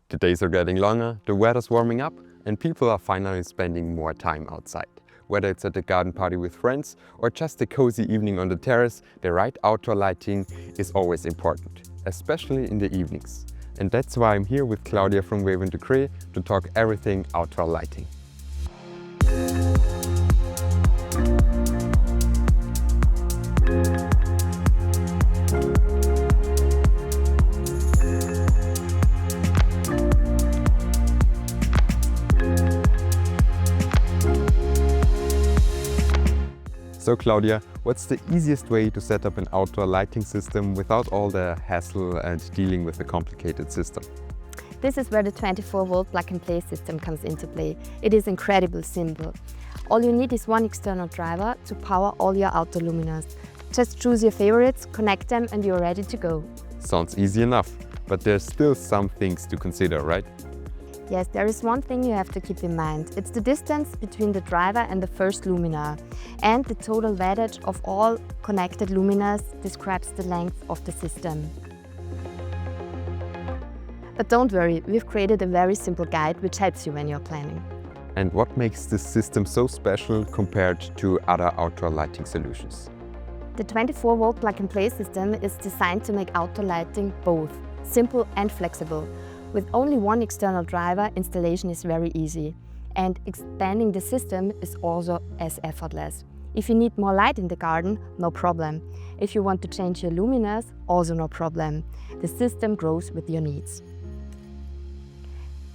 The days are getting longer, the weather's warming up, and people are finally spending more time outside. Whether it's at a garden party with friends or just a cozy evening on the terrace, the right outdoor lighting is always important, especially in the evenings. And that's why I'm here with Claudia from Wever Ducré to talk everything outdoor lighting. So Claudia, what's the easiest way to set up an outdoor lighting system without all the hassle and dealing with a complicated system? This is where the 24-volt plug-and-play system comes into play. It is incredibly simple. All you need is one external driver to power all your outdoor luminaires. Just choose your favorites, connect them, and you're ready to go. Sounds easy enough, but there's still some things to consider, right? Yes, there is one thing you have to keep in mind. It's the distance between the driver and the first luminaire. And the total wattage of all connected luminaires describes the length of the system. But don't worry, we've created a very simple guide which helps you when you're planning. And what makes this system so special compared to other outdoor lighting solutions? The 24-volt plug-and-play system is designed to make outdoor lighting both simple and flexible. With only one external driver, installation is very easy. And expanding the system is also as effortless. If you need more light in the garden, no problem. If you want to change your luminaires, also no problem. The system grows with your needs.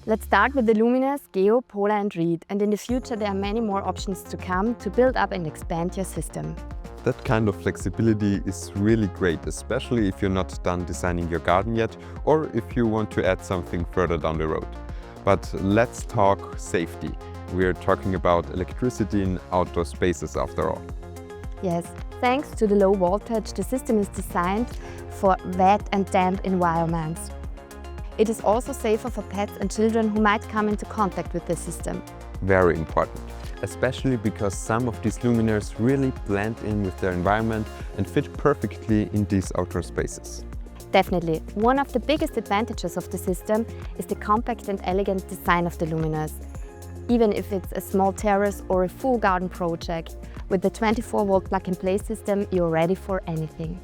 Let's start with the luminaires Geo, Polar and Reed, and in the future there are many more options to come to build up and expand your system. That kind of flexibility is really great, especially if you're not done designing your garden yet or if you want to add something further down the road. But let's talk safety. We're talking about electricity in outdoor spaces after all. Yes, thanks to the low voltage, the system is designed for wet and damp environments. It is also safer for pets and children who might come into contact with the system. Very important, especially because some of these luminaires really blend in with their environment and fit perfectly in these outdoor spaces. Definitely. One of the biggest advantages of the system is the compact and elegant design of the luminaires. Even if it's a small terrace or a full garden project, with the 24-volt plug-and-play system, you're ready for anything.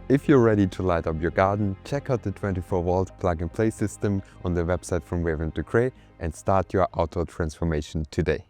If you're ready to light up your garden, check out the 24-volt plug-and-play system on the website from Wever Ducré and start your outdoor transformation today.